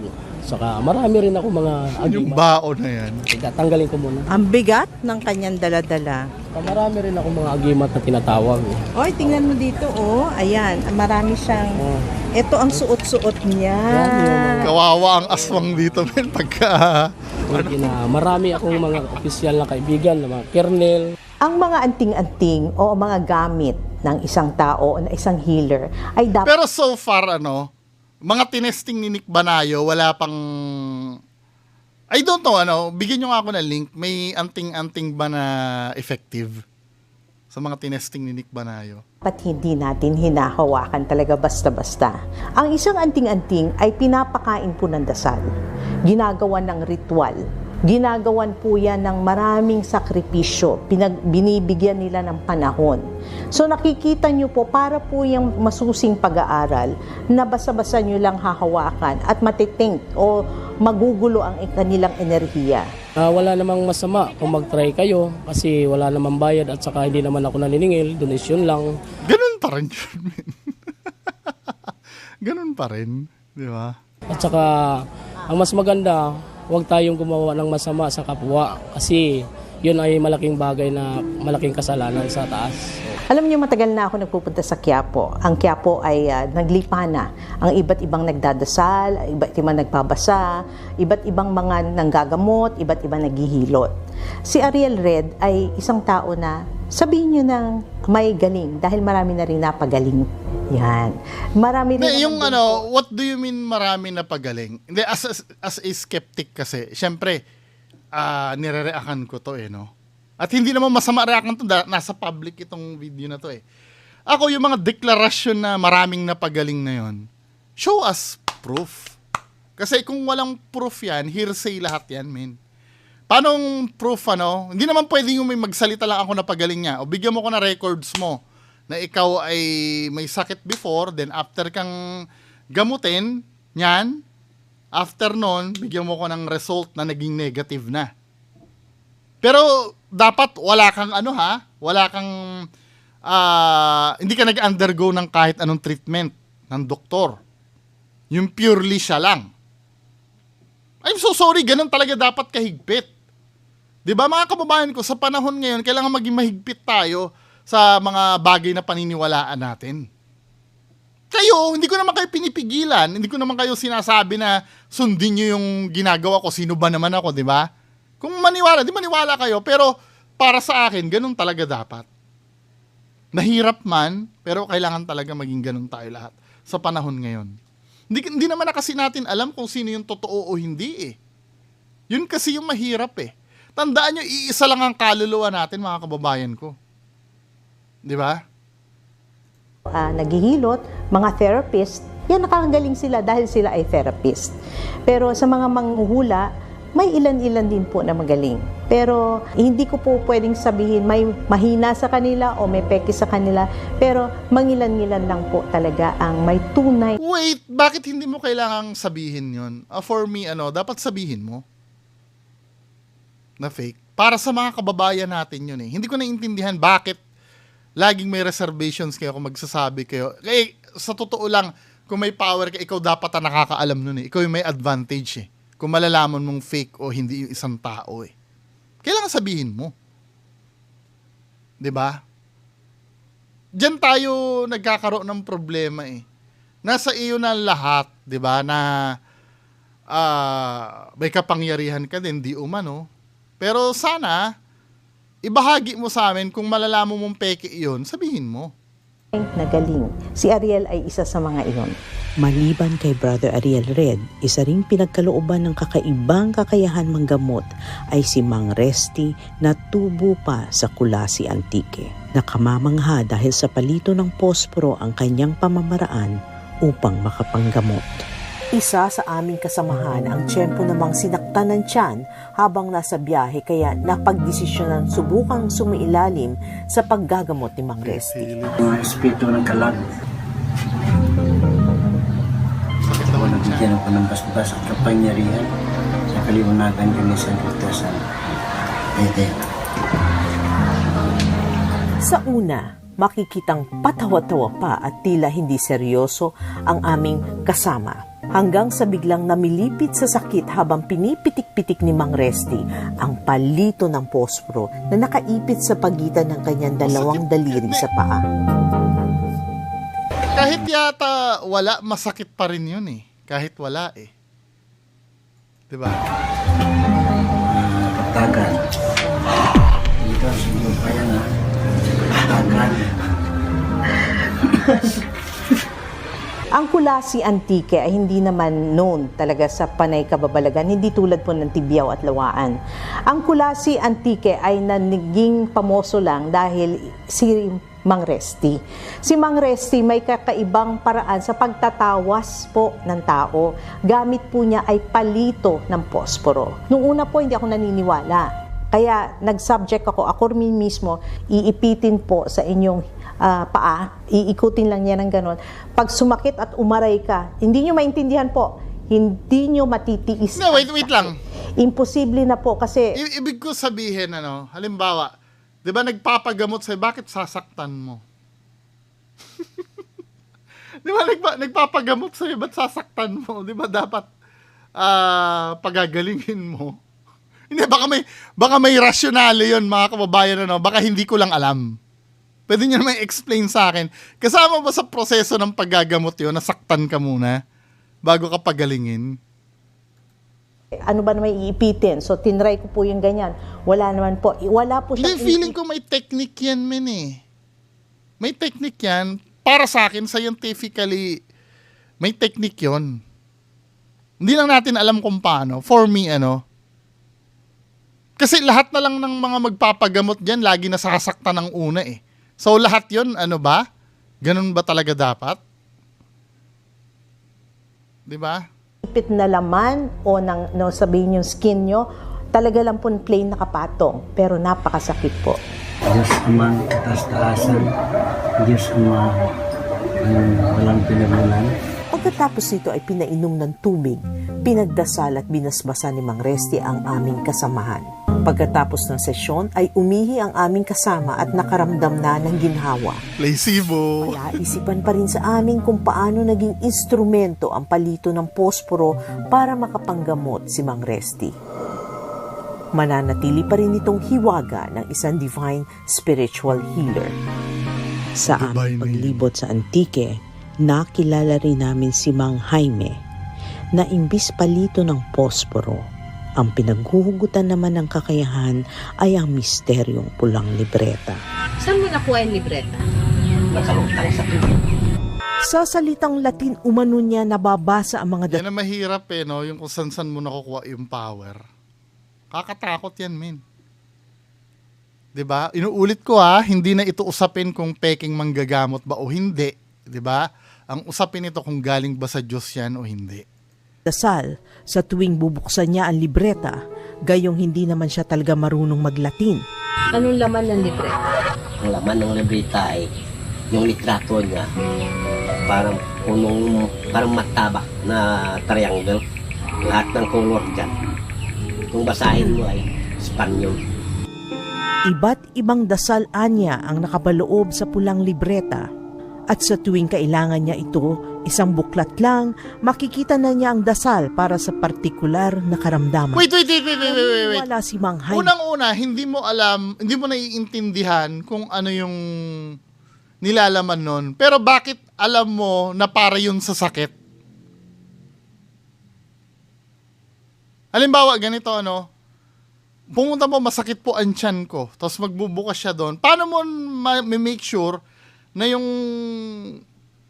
Saka marami rin ako mga Yung agimat. baon na yan. Tanggalin ko muna. Ang bigat ng kanyang daladala. Saka marami rin ako mga agimat na tinatawag. Oy, tingnan mo dito, oh. Ayan, marami siyang... Oh. Ito ang suot-suot niya. Yan, yung mga Kawawa ang aswang dito, men. Pagka... marami akong mga opisyal na kaibigan, na mga kernel. Ang mga anting-anting o mga gamit ng isang tao o ng isang healer ay dapat Pero so far, mga tinesting ni Nick Banayo, wala pang... I don't know, bigyan nyo nga ako ng link. May anting-anting ba na effective sa mga tinesting ni Nick Banayo? hindi natin hinahawakan talaga basta-basta. Ang isang anting-anting ay pinapakain po ng dasal. Ginagawan ng ritual. Ginagawan po yan ng maraming sakripisyo. Binibigyan nila ng panahon. So nakikita nyo po, para po yung masusing pag-aaral na basta-basta nyo lang hahawakan at matitink o magugulo ang kanilang enerhiya. Wala namang masama kung mag-try kayo kasi wala namang bayad at saka hindi naman ako naniningil, donation lang. Ganun pa rin yun, men. Ganun pa rin, di ba? At saka ang mas maganda, huwag tayong gumawa ng masama sa kapwa kasi yun ay malaking bagay na malaking kasalanan sa taas. Alam niyo, matagal na ako nagpupunta sa Quiapo. Ang Quiapo ay naglipa na. Ang iba't ibang nagdadasal, iba't ibang nagbabasa, iba't ibang mga nanggagamot, iba't ibang naghihilot. Si Ariel Red ay isang tao na sabihin niyo nang may galing dahil marami na rin napagaling. Yan. Marami rin. Yung what do you mean marami na pagaling? Hindi, as a skeptic kasi, syempre, nire-react ko to no? At hindi naman masama reaction to, nasa public itong video na to Ako, yung mga deklarasyon na maraming napagaling na yon, show us proof. Kasi kung walang proof yan, hearsay lahat yan, men. Paanong proof, Hindi naman pwedeng yung may magsalita lang ako na pagaling niya. O bigyan mo ko na records mo na ikaw ay may sakit before, then after kang gamutin, yan, after nun, bigyan mo ko ng result na naging negative na. Pero dapat wala kang wala kang hindi ka nag-undergo ng kahit anong treatment ng doktor. Yung purely siya lang. I'm so sorry, ganun talaga dapat kahigpit. 'Di ba mga kababayan ko, sa panahon ngayon kailangan maging mahigpit tayo sa mga bagay na paniniwalaan natin. Kayo, hindi ko naman kayo pinipigilan, hindi ko naman kayo sinasabi na sundin niyo yung ginagawa ko, sino ba naman ako, 'di ba? Kung maniwala, di maniwala kayo, pero para sa akin, ganun talaga dapat. Nahirap man, pero kailangan talaga maging ganun tayo lahat sa panahon ngayon. Hindi naman na kasi natin alam kung sino yung totoo o hindi Yun kasi yung mahirap Tandaan nyo, iisa lang ang kaluluwa natin, mga kababayan ko. Di ba? Naghihilot, mga therapist, yan nakakagaling sila dahil sila ay therapist. Pero sa mga manghuhula, may ilan-ilan din po na magaling. Pero hindi ko po pwedeng sabihin may mahina sa kanila o may peke sa kanila. Pero mangilan-ngilan lang po talaga ang may tunay. Wait, bakit hindi mo kailangang sabihin yun? For me, dapat sabihin mo na fake. Para sa mga kababayan natin yun eh. Hindi ko naiintindihan bakit laging may reservations kayo kung magsasabi kayo. Sa totoo lang, kung may power ka, ikaw dapat na nakakaalam nun eh. Ikaw yung may advantage eh. Kung malalaman mong fake o hindi yung isang tao eh. Kailangan sabihin mo. 'Di ba? Diyan tayo nagkakaroon ng problema eh. Nasa iyo na lahat, 'di ba, na may kapangyarihan ka din, di umano. Pero sana ibahagi mo sa amin kung malalaman mong peke iyon, sabihin mo. Na galing. Si Ariel ay isa sa mga iyon. Maliban kay Brother Ariel Red, isa ring pinagkalooban ng kakaibang kakayahan manggamot ay si Mang Resty na tubo pa sa Kulasi Antique. Nakamamangha dahil sa palito ng posporo ang kanyang pamamaraan upang makapanggamot. Isa sa aming kasamahan ang tiyempo namang sinaktan ng tiyan habang nasa biyahe kaya napagdesisyonan subukang sumiilalim sa paggagamot ni Mang Resty. Mga espiritu ng kalag. Ako nabigyan ako ng basbas at kapangyarihan sa kaliwanagan kami sa ligtasan. Ete. Sa una, makikitang patawa-tawa pa at tila hindi seryoso ang aming kasama. Hanggang sa biglang namilipit sa sakit habang pinipitik-pitik ni Mang Resty ang palito ng posporo na nakaipit sa pagitan ng kanyang dalawang daliri sa paa. Kahit yata wala, masakit pa rin yun eh. Kahit wala eh. 'Di ba? Tagan. Dito sa iyo kaya na. Tagan. Ang Kulasi Antique ay hindi naman known talaga sa panay kababalagan, hindi tulad po ng Tibiao at Lawaan. Ang Kulasi Antique ay naging pamoso lang dahil si Mang Resty. Si Mang Resty may kakaibang paraan sa pagtatawas po ng tao. Gamit po niya ay palito ng posporo. Nung una po hindi ako naniniwala. Kaya nag-subject ako rin mismo, iipitin po sa inyong paa, iikutin lang niya ng ganon. Pag sumakit at umaray ka, hindi nyo maintindihan po, hindi nyo matitiis. No, wait lang. Imposible na po kasi Ibig ko sabihin, halimbawa, 'di ba nagpapagamot sa'yo, bakit sasaktan mo? 'Di ba nagpapagamot sa'yo, ba't sasaktan mo? 'Di ba dapat pagagalingin mo? Hindi, baka may rasyonale 'yon, mga kababayan, baka hindi ko lang alam. Pwede nyo naman explain sa akin. Kasama ba sa proseso ng paggagamot yun, nasaktan ka muna bago ka pagalingin? ano ba naman iipitin? So tinry ko po yung ganyan. Wala naman po. Wala po siya. Hindi, feeling ko may technique yan, men eh. May technique yan. Para sa akin, scientifically, may technique yon. Hindi lang natin alam kung paano. For me, kasi lahat na lang ng mga magpapagamot dyan, lagi nasasaktan ng una eh. So lahat yon ba? Ganun ba talaga dapat? Di ba? Ipit na laman o sabihin yung skin nyo, talaga lang po plain nakapatong. Pero napakasakit po. Diyos amang kataas-taasan, Diyos ama walang pinagmulan. Pagkatapos nito ay pinainom ng tubig, pinagdasal at binasbasan ni Mang Resty ang aming kasamahan. Pagkatapos ng sesyon ay umihi ang aming kasama at nakaramdam na ng ginhawa. Placebo. Kaya isipan pa rin sa amin kung paano naging instrumento ang palito ng posporo para makapanggamot si Mang Resty. Mananatili pa rin itong hiwaga ng isang divine spiritual healer. Sa aming paglibot sa Antique, nakilala rin namin si Mang Jaime na imbis palito ng posporo, ang pinaghuhugutan naman ng kakayahan ay ang misteryong pulang libreta. Saan mo nakuha yung libreta? Nakalutang sa tubig. Sa salitang Latin umano niya nababasa ang mga Yan ang mahirap yung kung saan mo nakukuha yung power. Kakatakot yan, men. 'Di ba? Inuulit ko hindi na ito usapin kung peking manggagamot ba o hindi, 'di ba? Ang usapin ito kung galing ba sa Diyos yan o hindi. Dasal, sa tuwing bubuksan niya ang libreta, gayong hindi naman siya talaga marunong maglatin. Anong laman ng libreta? Ang laman ng libreta ay yung litrato niya, parang parang matabak na triangle. Lahat ng color dyan. Kung basahin mo ay Espanyol. Iba't ibang dasal anya ang nakapaloob sa pulang libreta. At sa tuwing kailangan niya ito, isang buklat lang, makikita na niya ang dasal para sa partikular na karamdaman. Wait. Wala si Mang Jaime. Unang-una, hindi mo alam, hindi mo naiintindihan kung ano yung nilalaman nun. Pero bakit alam mo na para yun sa sakit? Halimbawa, ganito pumunta mo, masakit po ang tiyan ko, tapos magbubukas siya doon. Paano mo make sure na yung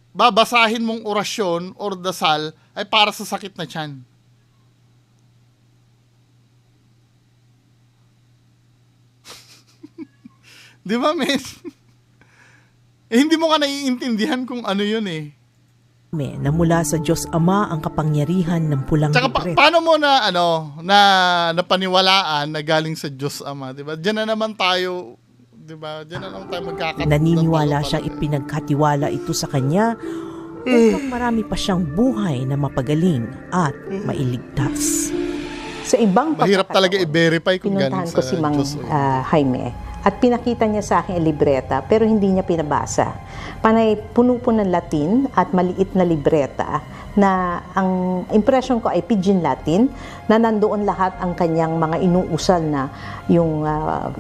babasahin mong orasyon or dasal ay para sa sakit na tiyan? Di ba, men? Hindi mo ka naiintindihan kung ano yun eh. Na mula sa Diyos Ama ang kapangyarihan ng pulang Tsaka libreta. paano mo na napaniwalaan na galing sa Diyos Ama, 'di ba? Diyan na naman tayo, 'di ba? Diyan na naman tayo magkakatalo. Naniniwala siyang ipinagkatiwala ito sa kanya upang marami pa siyang buhay na mapagaling at mailigtas. Sa ibang Mahirap talaga pagkakataon, i-verify kung pinuntahan galing ko sa si Mang Diyos. Jaime at pinakita niya sa akin ang libreta pero hindi niya pinabasa. Panay puno po ng Latin at maliit na libreta na ang impression ko ay Pidgin Latin na nandoon lahat ang kanyang mga inuusal na yung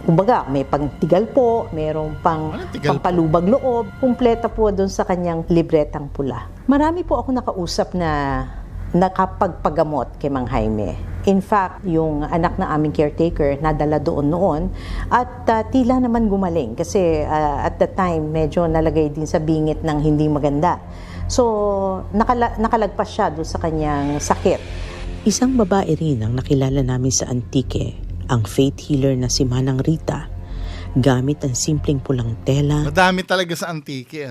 kumbaga may pangtigal po, mayroong Ano tigal po? pampalubag loob, kumpleta po doon sa kanyang libretang pula. Marami po ako nakausap na nakapagpagamot kay Mang Jaime. In fact, yung anak na aming caretaker nadala doon noon at tila naman gumaling kasi at the time medyo nalagay din sa bingit ng hindi maganda. So, nakalagpas siya doon sa kanyang sakit. Isang babae rin ang nakilala namin sa Antique, ang faith healer na si Manang Rita. Gamit ang simpleng pulang tela, Madami talaga sa Antique,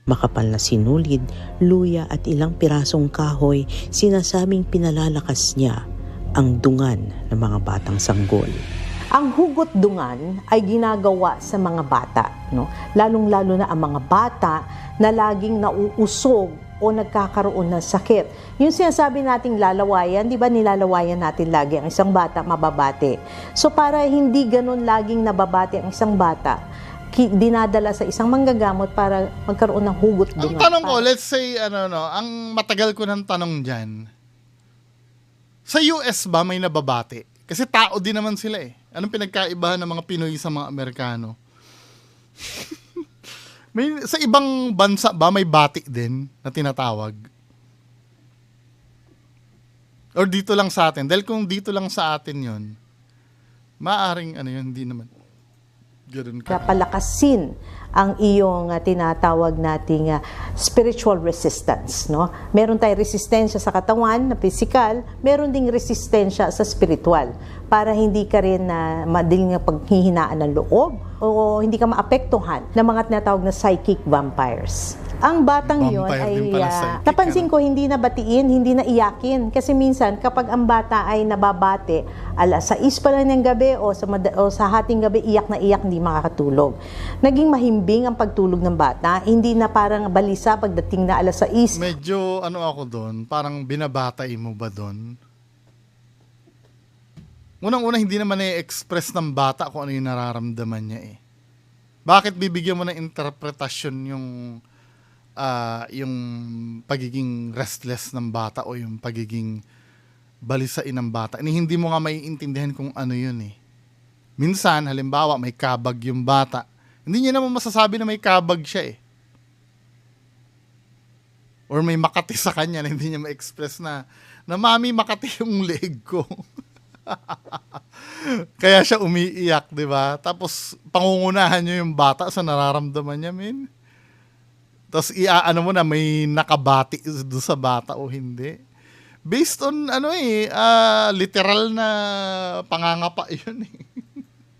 makapal na sinulid, luya at ilang pirasong kahoy, sinasabing pinalalakas niya ang dungan ng mga batang sanggol. Ang hugot dungan ay ginagawa sa mga bata, lalong-lalo na ang mga bata na laging nauusog o nagkakaroon ng sakit. Yung sinasabi nating lalawayan, di ba nilalawayan natin lagi ang isang bata mababate? So para hindi ganun laging nababate ang isang bata, dinadala sa isang manggagamot para magkaroon ng hugot Ang dungan. tanong ko, let's say, ang matagal ko ng tanong dyan, sa US ba may nababate? Kasi tao din naman sila eh. Anong pinagkaibahan ng mga Pinoy sa mga Amerikano? Sa ibang bansa ba may bati din na tinatawag? Or dito lang sa atin? Dahil kung dito lang sa atin yon, maaring yun, hindi naman. Ganun ka. Palakasin ang iyong tinatawag nating spiritual resistance, Meron tayong resistensya sa katawan na physical, meron ding resistensya sa spiritual para hindi ka rin madaling paghihinaan ng loob o hindi ka maapektuhan ng mga tinatawag na psychic vampires. Ang batang yon Vampire ay din pala, psychic, napansin ko hindi na batiin, hindi na iyakin kasi minsan kapag ang bata ay nababate alas 6 pa lang ng gabi o sa hating gabi iyak na iyak, hindi makakatulog. Naging mahimbing ang pagtulog ng bata, hindi na parang balisa pagdating na alas 6. Medyo ako doon, parang binabatay mo ba doon? Unang-una, hindi naman i-express ng bata kung ano yung nararamdaman niya eh. Bakit bibigyan mo ng interpretasyon yung pagiging restless ng bata o yung pagiging balisain ng bata? Hindi mo nga maiintindihan kung ano yun eh. Minsan, halimbawa, may kabag yung bata. Hindi niya naman masasabi na may kabag siya eh. Or may makati sa kanya na hindi niya ma-express na mami, makati yung leg ko. Kaya siya umiiyak, di ba? Tapos, pangungunahan niyo yung bata sa nararamdaman niya, min. Tapos, mo na may nakabati doon sa bata o hindi. Based on, literal na pangangapa yun eh.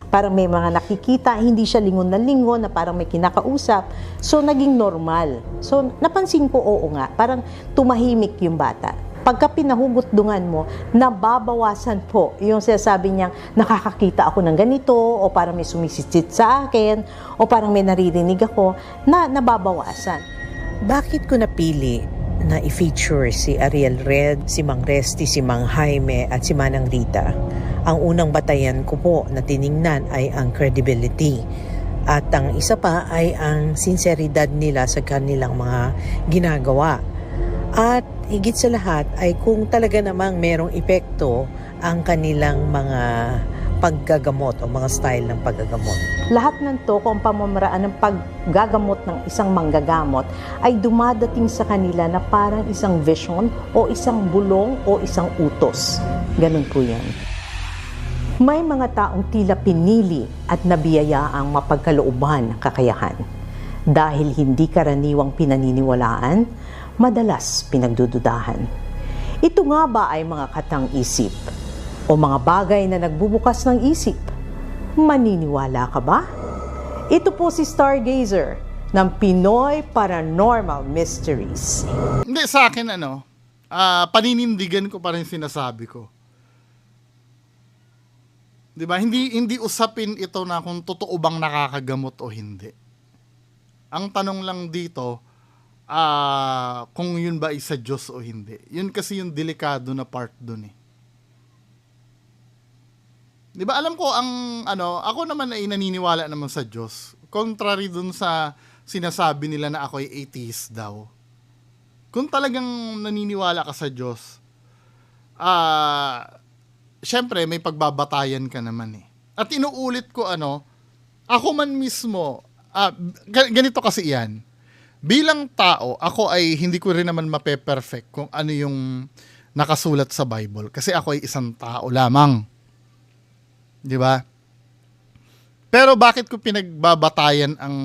Parang may mga nakikita, hindi siya lingon na lingon, na parang may kinakausap. So, naging normal. So, napansin ko, oo nga, parang tumahimik yung bata. pagka pinahugot-dungan mo, nababawasan po yung sinasabi niyang nakakakita ako ng ganito o parang may sumisitsit sa akin o parang may naririnig ako na nababawasan. Bakit ko napili na i-feature si Ariel Red, si Mang Resty, si Mang Jaime at si Manang Rita? Ang unang batayan ko po na tiningnan ay ang credibility. At ang isa pa ay ang sinseridad nila sa kanilang mga ginagawa. At higit sa lahat ay kung talaga namang merong epekto ang kanilang mga paggagamot o mga style ng paggagamot. Lahat ng to, kung pamamaraan ng paggagamot ng isang manggagamot, ay dumadating sa kanila na parang isang vision o isang bulong o isang utos. Ganun po yan. May mga taong tila pinili at nabiyayaang mapagkalooban ng kakayahan. Dahil hindi karaniwang pinaniniwalaan, madalas pinagdududahan. Ito nga ba ay mga katang isip o mga bagay na nagbubukas ng isip? Maniniwala ka ba? Ito po si Stargazer ng Pinoy Paranormal Mysteries. Hindi, sa akin paninindigan ko pa rin sinasabi ko. 'Di ba? Hindi usapin ito na kung totoo bang nakakagamot o hindi. Ang tanong lang dito, kung yun ba isa Diyos o hindi. Yun kasi yung delikado na part dun eh. 'Di ba? Alam ko ako naman ay naniniwala naman sa Diyos. Contrary dun sa sinasabi nila na ako ay atheist daw. Kung talagang naniniwala ka sa Diyos, syempre may pagbabatayan ka naman eh. At inuulit ko ako man mismo, ganito kasi yan. Bilang tao, ako ay hindi ko rin naman mape-perfect kung ano yung nakasulat sa Bible. Kasi ako ay isang tao lamang. Di ba? Pero bakit ko pinagbabatayan ang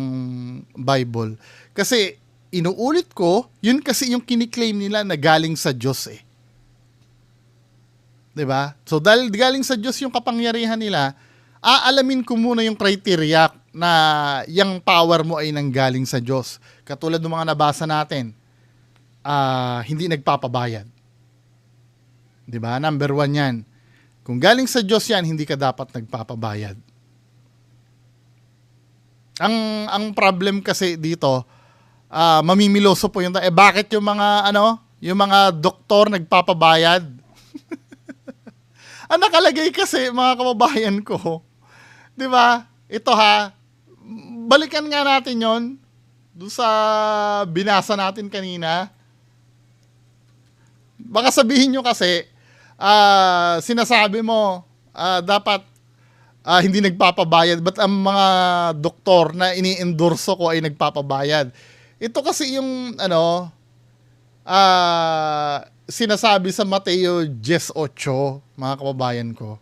Bible? Kasi inuulit ko, yun kasi yung kiniklaim nila na galing sa Diyos eh. 'Di ba? So dahil galing sa Diyos yung kapangyarihan nila, aalamin ko muna yung criteria na yung power mo ay nanggaling sa Diyos. Katulad ng mga nabasa natin, hindi nagpapabayad. 'Di ba? Number 1 yan. Kung galing sa Diyos yan, hindi ka dapat nagpapabayad. Ang problem kasi dito, mamimiloso po yung bakit yung mga yung mga doktor nagpapabayad? Ang nakalagay kasi, mga kababayan ko, 'di ba? Ito balikan nga natin 'yon doon sa binasa natin kanina. Baka sabihin nyo kasi, sinasabi mo, dapat hindi nagpapabayad. Ba't ang mga doktor na ini-endorso ko ay nagpapabayad? Ito kasi yung, sinasabi sa Mateo 10:8, mga kababayan ko.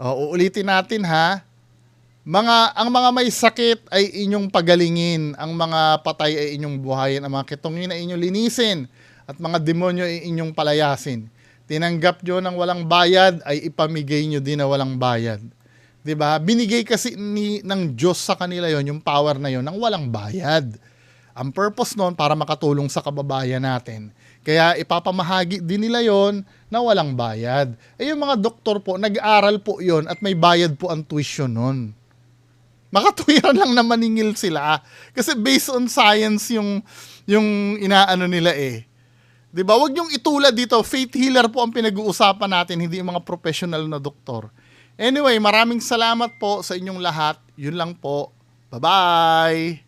Uulitin natin ang mga may sakit ay inyong pagalingin, ang mga patay ay inyong buhayin, ang mga kitongin ay inyong linisin, at mga demonyo ay inyong palayasin. Tinanggap nyo ng walang bayad, ay ipamigay nyo din na walang bayad. 'Di ba? Binigay kasi ng Diyos sa kanila yon, yung power na yon, ng walang bayad. Ang purpose noon para makatulong sa kababayan natin. Kaya ipapamahagi din nila yon na walang bayad. Yung mga doktor po, nag-aral po yon at may bayad po ang tuition nun. Makatwiran lang na maningil sila. Kasi based on science yung inaano nila eh. 'Di ba? Huwag niyong itulad dito. Faith healer po ang pinag-uusapan natin, hindi yung mga professional na doktor. Anyway, maraming salamat po sa inyong lahat. Yun lang po. Bye-bye!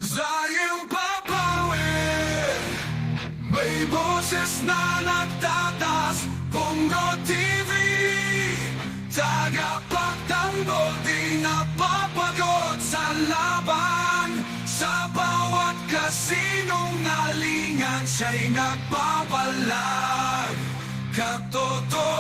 Sayang papawin, may boses na nagtatas, Bongo TV, tagapagtanggol, di napapagod sa laban, sa bawat kasinungalingan siya'y nagpapalag, katotohanan.